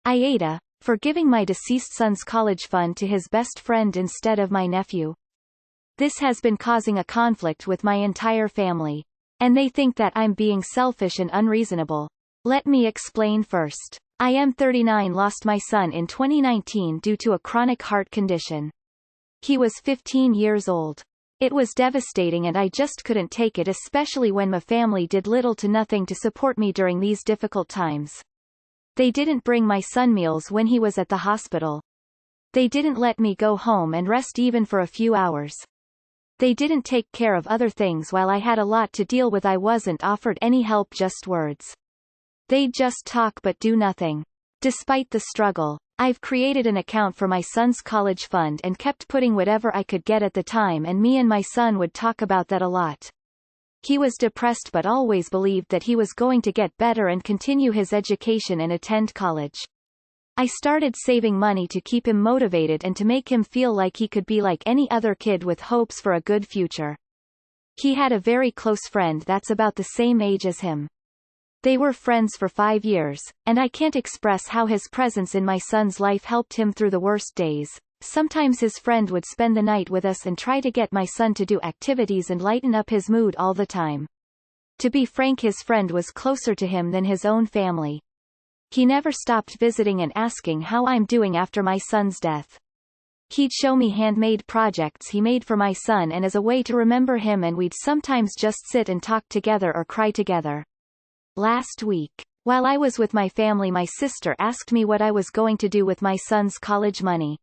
Aita, for giving my deceased son's college fund to his best friend instead of my nephew. This has been causing a conflict with my entire family. And they think that I'm being selfish and unreasonable. Let me explain first. I am 39, lost my son in 2019 due to a chronic heart condition. He was 15 years old. It was devastating and I just couldn't take it, especially when my family did little to nothing to support me during these difficult times. They didn't bring my son meals when he was at the hospital. They didn't let me go home and rest even for a few hours. They didn't take care of other things while I had a lot to deal with. I wasn't offered any help, just words. They just talk but do nothing. Despite the struggle, I've created an account for my son's college fund and kept putting whatever I could get at the time, and me and my son would talk about that a lot. He was depressed but always believed that he was going to get better and continue his education and attend college. I started saving money to keep him motivated and to make him feel like he could be like any other kid with hopes for a good future. He had a very close friend that's about the same age as him. They were friends for 5 years, and I can't express how his presence in my son's life helped him through the worst days. Sometimes his friend would spend the night with us and try to get my son to do activities and lighten up his mood all the time. To be frank, his friend was closer to him than his own family. He never stopped visiting and asking how I'm doing after my son's death. He'd show me handmade projects he made for my son and as a way to remember him, and we'd sometimes just sit and talk together or cry together. Last week, while I was with my family, my sister asked me what I was going to do with my son's college money.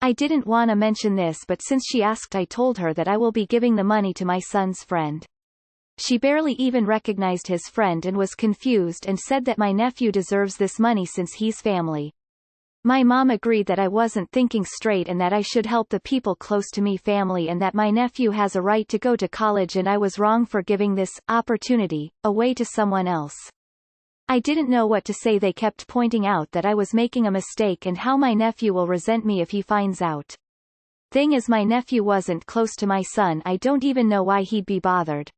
I didn't want to mention this, but since she asked, I told her that I will be giving the money to my son's friend. She barely even recognized his friend and was confused and said that my nephew deserves this money since he's family. My mom agreed that I wasn't thinking straight and that I should help the people close to me, family, and that my nephew has a right to go to college, and I was wrong for giving this opportunity away to someone else. I didn't know what to say. They kept pointing out that I was making a mistake and how my nephew will resent me if he finds out. Thing is, my nephew wasn't close to my son. I don't even know why he'd be bothered.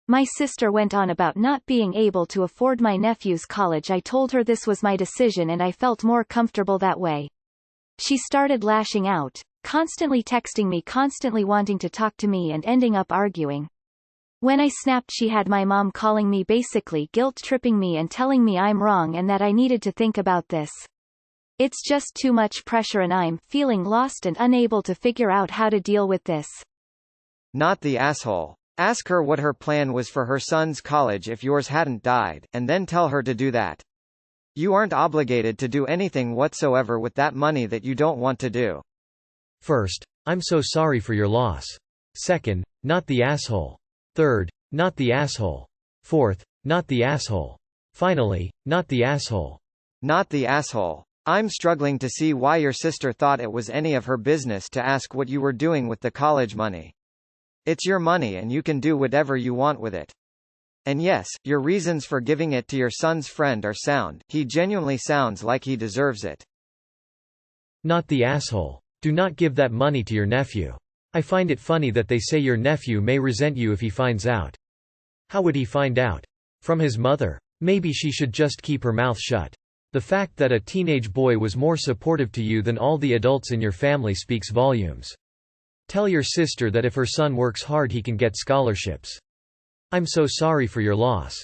My sister went on about not being able to afford my nephew's college. I told her this was my decision and I felt more comfortable that way. She started lashing out, constantly texting me, constantly wanting to talk to me, and ending up arguing. When I snapped, she had my mom calling me, basically guilt-tripping me and telling me I'm wrong and that I needed to think about this. It's just too much pressure and I'm feeling lost and unable to figure out how to deal with this. Not the asshole. Ask her what her plan was for her son's college if yours hadn't died, and then tell her to do that. You aren't obligated to do anything whatsoever with that money that you don't want to do. First, I'm so sorry for your loss. Second, not the asshole. Third, not the asshole. Fourth, not the asshole. Finally, not the asshole. Not the asshole. I'm struggling to see why your sister thought it was any of her business to ask what you were doing with the college money. It's your money and you can do whatever you want with it. And yes, your reasons for giving it to your son's friend are sound. He genuinely sounds like he deserves it. Not the asshole. Do not give that money to your nephew. I find it funny that they say your nephew may resent you if he finds out. How would he find out? From his mother? Maybe she should just keep her mouth shut. The fact that a teenage boy was more supportive to you than all the adults in your family speaks volumes. Tell your sister that if her son works hard he can get scholarships. I'm so sorry for your loss.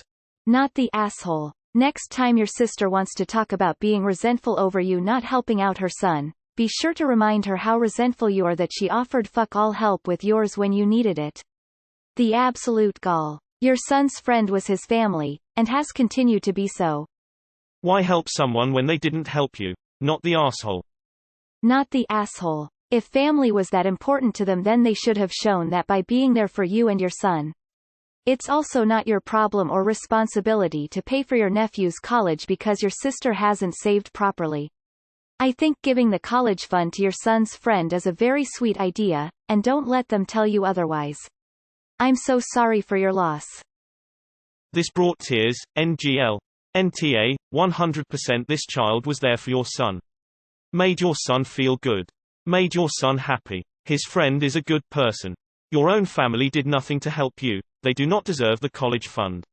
Not the asshole. Next time your sister wants to talk about being resentful over you not helping out her son, be sure to remind her how resentful you are that she offered fuck all help with yours when you needed it. The absolute gall. Your son's friend was his family, and has continued to be so. Why help someone when they didn't help you? Not the asshole. Not the asshole. If family was that important to them, then they should have shown that by being there for you and your son. It's also not your problem or responsibility to pay for your nephew's college because your sister hasn't saved properly. I think giving the college fund to your son's friend is a very sweet idea, and don't let them tell you otherwise. I'm so sorry for your loss. This brought tears. NGL. NTA, 100% this child was there for your son. Made your son feel good. Made your son happy. His friend is a good person. Your own family did nothing to help you. They do not deserve the college fund.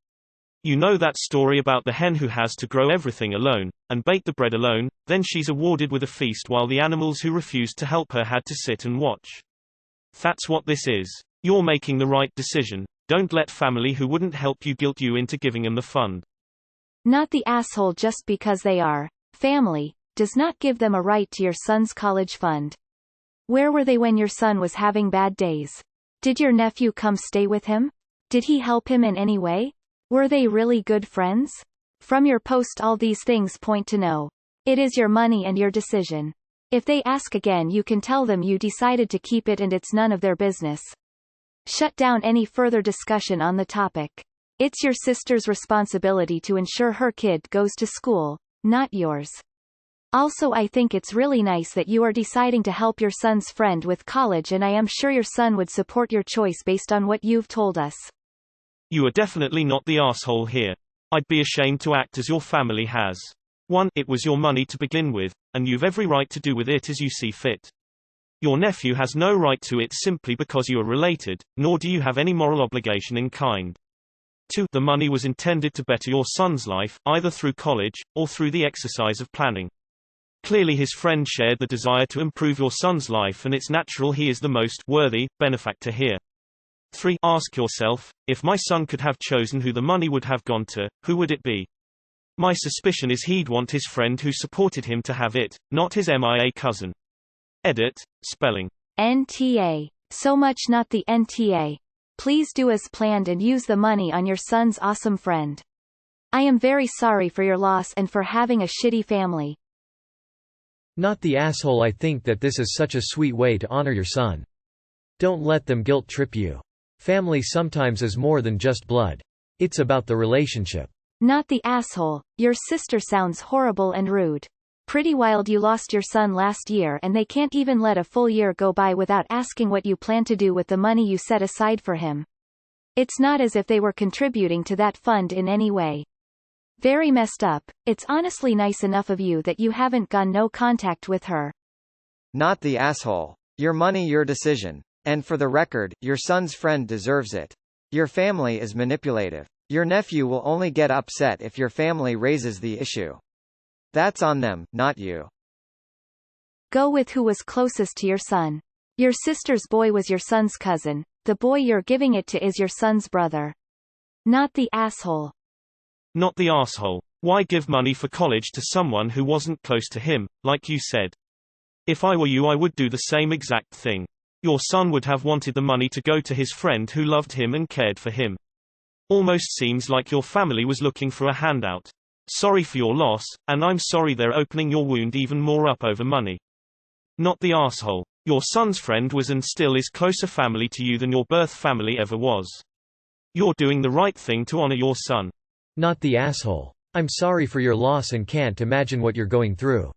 You know that story about the hen who has to grow everything alone, and bake the bread alone, then she's awarded with a feast while the animals who refused to help her had to sit and watch. That's what this is. You're making the right decision. Don't let family who wouldn't help you guilt you into giving them the fund. Not the asshole just because they are family, does not give them a right to your son's college fund. Where were they when your son was having bad days? Did your nephew come stay with him? Did he help him in any way? Were they really good friends? From your post all these things point to no. It is your money and your decision. If they ask again you can tell them you decided to keep it and it's none of their business. Shut down any further discussion on the topic. It's your sister's responsibility to ensure her kid goes to school, not yours. Also, I think it's really nice that you are deciding to help your son's friend with college, and I am sure your son would support your choice based on what you've told us. You are definitely not the asshole here. I'd be ashamed to act as your family has. 1. It was your money to begin with, and you've every right to do with it as you see fit. Your nephew has no right to it simply because you are related, nor do you have any moral obligation in kind. 2. The money was intended to better your son's life, either through college, or through the exercise of planning. Clearly his friend shared the desire to improve your son's life, and it's natural he is the most worthy benefactor here. 3. Ask yourself, if my son could have chosen who the money would have gone to, who would it be? My suspicion is he'd want his friend who supported him to have it, not his MIA cousin. Edit, spelling. NTA. So much not the NTA. Please do as planned and use the money on your son's awesome friend. I am very sorry for your loss and for having a shitty family. Not the asshole. I think that this is such a sweet way to honor your son. Don't let them guilt trip you. Family sometimes is more than just blood. It's about the relationship. Not the asshole. Your sister sounds horrible and rude. Pretty wild you lost your son last year and they can't even let a full year go by without asking what you plan to do with the money you set aside for him. It's not as if they were contributing to that fund in any way. Very messed up. It's honestly nice enough of you that you haven't gone no contact with her. Not the asshole. Your money, your decision. And for the record, your son's friend deserves it. Your family is manipulative. Your nephew will only get upset if your family raises the issue. That's on them, not you. Go with who was closest to your son. Your sister's boy was your son's cousin. The boy you're giving it to is your son's brother. Not the asshole. Not the asshole. Why give money for college to someone who wasn't close to him, like you said? If I were you, I would do the same exact thing. Your son would have wanted the money to go to his friend who loved him and cared for him. Almost seems like your family was looking for a handout. Sorry for your loss, and I'm sorry they're opening your wound even more up over money. Not the asshole. Your son's friend was and still is closer family to you than your birth family ever was. You're doing the right thing to honor your son. Not the asshole. I'm sorry for your loss and can't imagine what you're going through.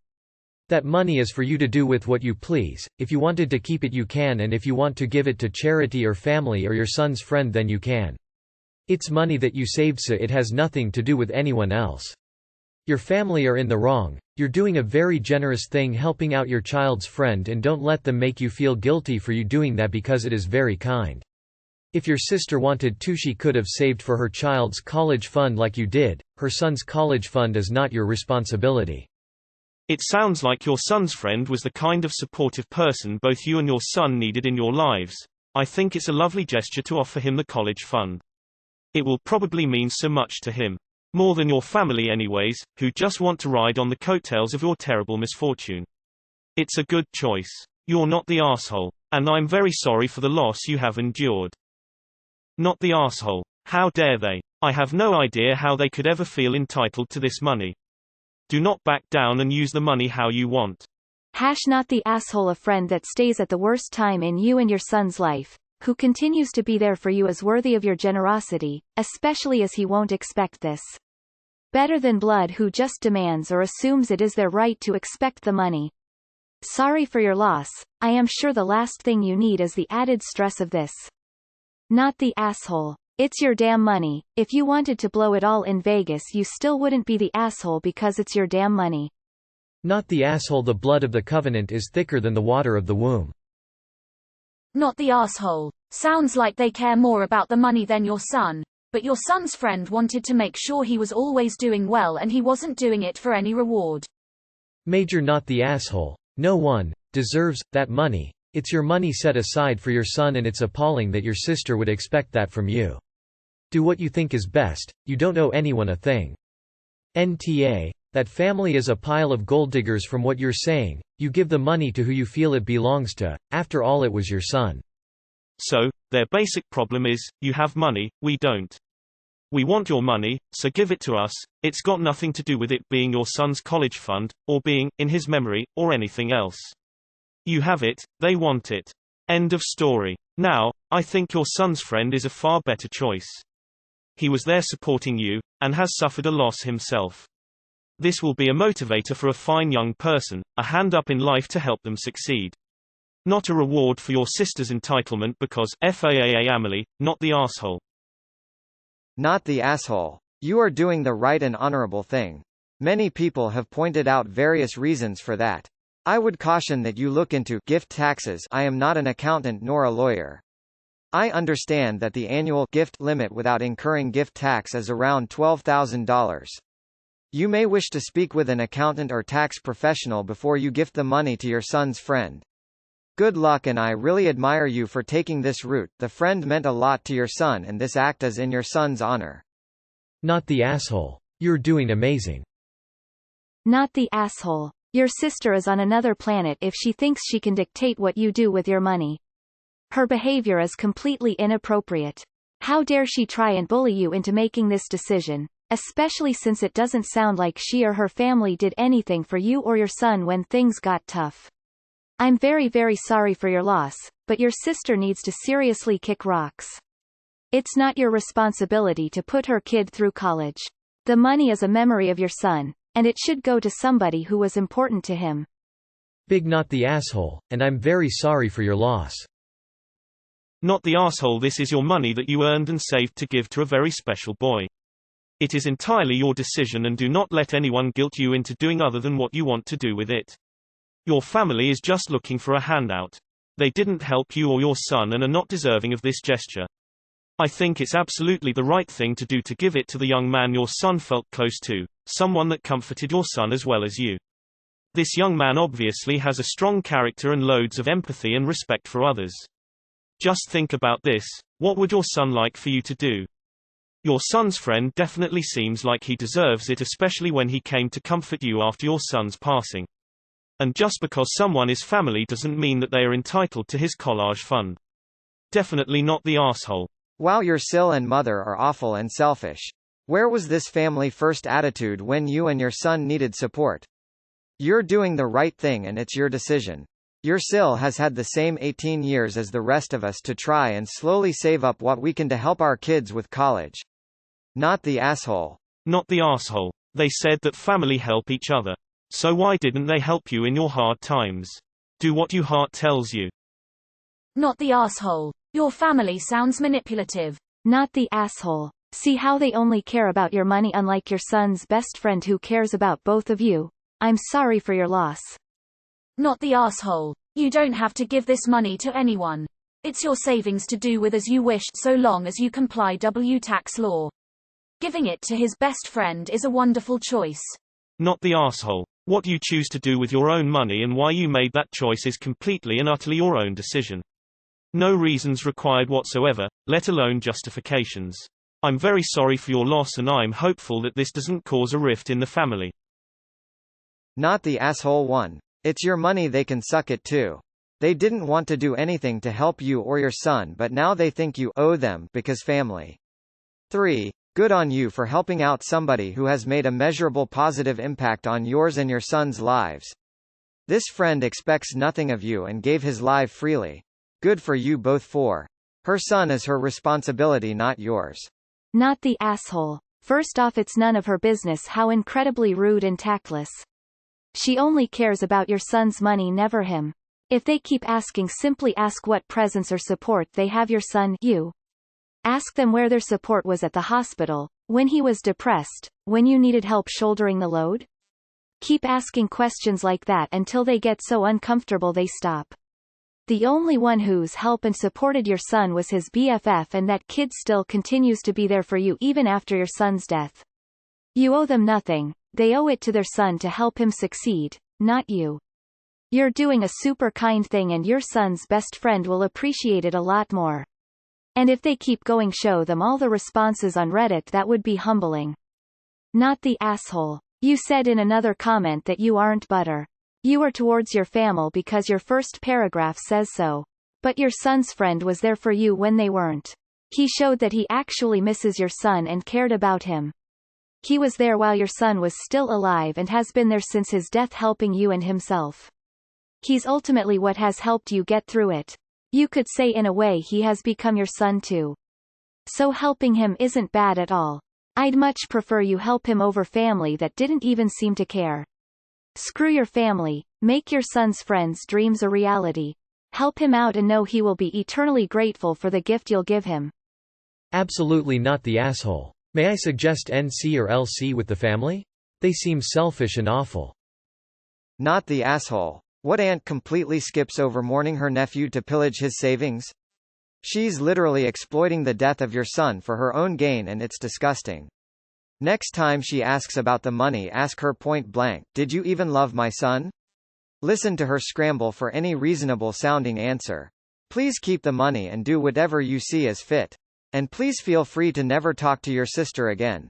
That money is for you to do with what you please. If you wanted to keep it you can, and if you want to give it to charity or family or your son's friend then you can. It's money that you saved, so it has nothing to do with anyone else. Your family are in the wrong. You're doing a very generous thing helping out your child's friend, and don't let them make you feel guilty for you doing that because it is very kind. If your sister wanted to, she could have saved for her child's college fund like you did. Her son's college fund is not your responsibility. It sounds like your son's friend was the kind of supportive person both you and your son needed in your lives. I think it's a lovely gesture to offer him the college fund. It will probably mean so much to him. More than your family anyways, who just want to ride on the coattails of your terrible misfortune. It's a good choice. You're not the asshole. And I'm very sorry for the loss you have endured. Not the asshole. How dare they? I have no idea how they could ever feel entitled to this money. Do not back down and use the money how you want. Not the asshole. A friend that stays at the worst time in you and your son's life, who continues to be there for you, is worthy of your generosity, especially as he won't expect this. Better than blood who just demands or assumes it is their right to expect the money. Sorry for your loss. I am sure the last thing you need is the added stress of this. Not the asshole. It's your damn money. If you wanted to blow it all in Vegas, you still wouldn't be the asshole because it's your damn money. Not the asshole. The blood of the covenant is thicker than the water of the womb. Not the asshole. Sounds like they care more about the money than your son. But your son's friend wanted to make sure he was always doing well and he wasn't doing it for any reward. Major, not the asshole. No one deserves that money. It's your money set aside for your son, and it's appalling that your sister would expect that from you. Do what you think is best, you don't owe anyone a thing. NTA. That family is a pile of gold diggers from what you're saying. You give the money to who you feel it belongs to, after all it was your son. So, their basic problem is, you have money, we don't. We want your money, so give it to us. It's got nothing to do with it being your son's college fund, or being, in his memory, or anything else. You have it, they want it. End of story. Now, I think your son's friend is a far better choice. He was there supporting you, and has suffered a loss himself. This will be a motivator for a fine young person, a hand up in life to help them succeed. Not a reward for your sister's entitlement because FAAA Amelie, not the asshole. Not the asshole. You are doing the right and honorable thing. Many people have pointed out various reasons for that. I would caution that you look into gift taxes. I am not an accountant nor a lawyer. I understand that the annual gift limit without incurring gift tax is around $12,000. You may wish to speak with an accountant or tax professional before you gift the money to your son's friend. Good luck, and I really admire you for taking this route. The friend meant a lot to your son and this act is in your son's honor. Not the asshole. You're doing amazing. Not the asshole. Your sister is on another planet if she thinks she can dictate what you do with your money. Her behavior is completely inappropriate. How dare she try and bully you into making this decision, especially since it doesn't sound like she or her family did anything for you or your son when things got tough. I'm very, very sorry for your loss, but your sister needs to seriously kick rocks. It's not your responsibility to put her kid through college. The money is a memory of your son, and it should go to somebody who was important to him. Big not the asshole, and I'm very sorry for your loss. Not the asshole. This is your money that you earned and saved to give to a very special boy. It is entirely your decision, and do not let anyone guilt you into doing other than what you want to do with it. Your family is just looking for a handout. They didn't help you or your son and are not deserving of this gesture. I think it's absolutely the right thing to do to give it to the young man your son felt close to, someone that comforted your son as well as you. This young man obviously has a strong character and loads of empathy and respect for others. Just think about this, what would your son like for you to do? Your son's friend definitely seems like he deserves it, especially when he came to comfort you after your son's passing. And just because someone is family doesn't mean that they are entitled to his collage fund. Definitely not the asshole. Wow, your Sil and mother are awful and selfish. Where was this family first attitude when you and your son needed support? You're doing the right thing and it's your decision. Your Sil has had the same 18 years as the rest of us to try and slowly save up what we can to help our kids with college. Not the asshole. Not the asshole. They said that family help each other. So why didn't they help you in your hard times? Do what your heart tells you. Not the asshole. Your family sounds manipulative. Not the asshole. See how they only care about your money, unlike your son's best friend who cares about both of you. I'm sorry for your loss. Not the asshole. You don't have to give this money to anyone. It's your savings to do with as you wish, so long as you comply tax law. Giving it to his best friend is a wonderful choice. Not the asshole. What you choose to do with your own money and why you made that choice is completely and utterly your own decision. No reasons required whatsoever, let alone justifications. I'm very sorry for your loss and I'm hopeful that this doesn't cause a rift in the family. Not the asshole one. It's your money, they can suck it too. They didn't want to do anything to help you or your son, but now they think you owe them because family. 3. Good on you for helping out somebody who has made a measurable positive impact on yours and your son's lives. This friend expects nothing of you and gave his life freely. Good for you both. 4. Her son is her responsibility, not yours. Not the asshole. First off, it's none of her business how incredibly rude and tactless. She only cares about your son's money, never him. If they keep asking, simply ask what presents or support they have your son, you. Ask them where their support was at the hospital, when he was depressed, when you needed help shouldering the load. Keep asking questions like that until they get so uncomfortable they stop. The only one who's helped and supported your son was his BFF, and that kid still continues to be there for you even after your son's death. You owe them nothing, they owe it to their son to help him succeed, not you. You're doing a super kind thing and your son's best friend will appreciate it a lot more. And if they keep going, show them all the responses on Reddit. That would be humbling. Not the asshole. You said in another comment that you aren't butter. You are towards your family because your first paragraph says so. But your son's friend was there for you when they weren't. He showed that he actually misses your son and cared about him. He was there while your son was still alive and has been there since his death, helping you and himself. He's ultimately what has helped you get through it. You could say in a way he has become your son too. So helping him isn't bad at all. I'd much prefer you help him over family that didn't even seem to care. Screw your family, make your son's friends' dreams a reality. Help him out and know he will be eternally grateful for the gift you'll give him. Absolutely not the asshole. May I suggest NC or LC with the family? They seem selfish and awful. Not the asshole. What aunt completely skips over mourning her nephew to pillage his savings? She's literally exploiting the death of your son for her own gain, and it's disgusting. Next time she asks about the money, ask her point blank, "Did you even love my son?" Listen to her scramble for any reasonable sounding answer. Please keep the money and do whatever you see as fit. And please feel free to never talk to your sister again.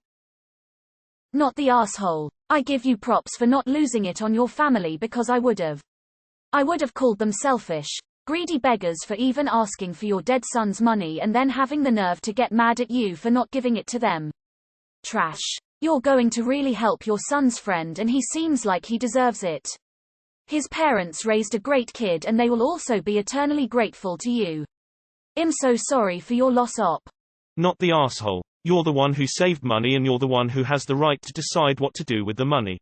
Not the asshole. I give you props for not losing it on your family because I would have called them selfish, greedy beggars for even asking for your dead son's money and then having the nerve to get mad at you for not giving it to them. Trash. You're going to really help your son's friend and he seems like he deserves it. His parents raised a great kid and they will also be eternally grateful to you. I'm so sorry for your loss, op. Not the asshole. You're the one who saved money and you're the one who has the right to decide what to do with the money.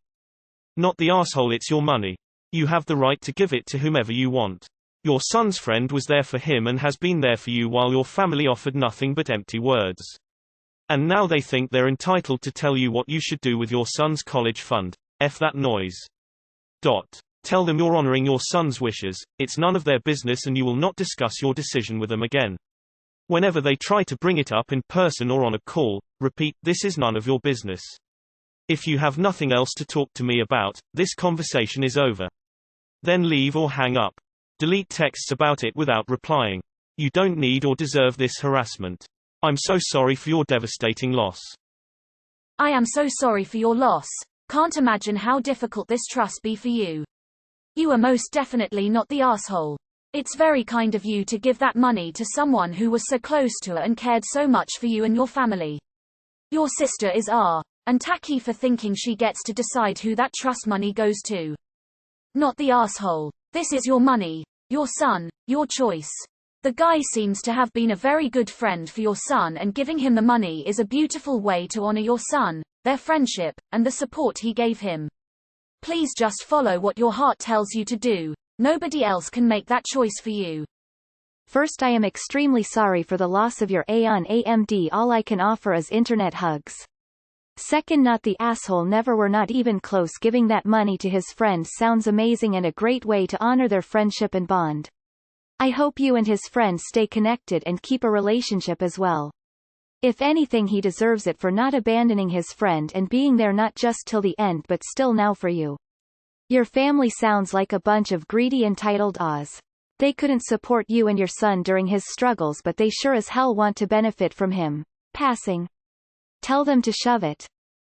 Not the asshole, it's your money. You have the right to give it to whomever you want. Your son's friend was there for him and has been there for you while your family offered nothing but empty words. And now they think they're entitled to tell you what you should do with your son's college fund. F that noise. Tell them you're honoring your son's wishes, it's none of their business and you will not discuss your decision with them again. Whenever they try to bring it up in person or on a call, repeat, "This is none of your business. If you have nothing else to talk to me about, this conversation is over." Then leave or hang up. Delete texts about it without replying. You don't need or deserve this harassment. I'm so sorry for your devastating loss. I am so sorry for your loss. Can't imagine how difficult this trust be for you. You are most definitely not the asshole. It's very kind of you to give that money to someone who was so close to her and cared so much for you and your family. Your sister is and tacky for thinking she gets to decide who that trust money goes to. Not the asshole. This is your money, your son, your choice. The guy seems to have been a very good friend for your son and giving him the money is a beautiful way to honor your son, their friendship, and the support he gave him. Please just follow what your heart tells you to do. Nobody else can make that choice for you. First, I am extremely sorry for the loss of your Aeon AMD. All I can offer is internet hugs. Second, not the asshole. Never, were not even close. Giving that money to his friend sounds amazing and a great way to honor their friendship and bond. I hope you and his friend stay connected and keep a relationship as well. If anything, he deserves it for not abandoning his friend and being there not just till the end but still now for you. Your family sounds like a bunch of greedy entitled Oz. They couldn't support you and your son during his struggles, but they sure as hell want to benefit from him passing. Tell them to shove it.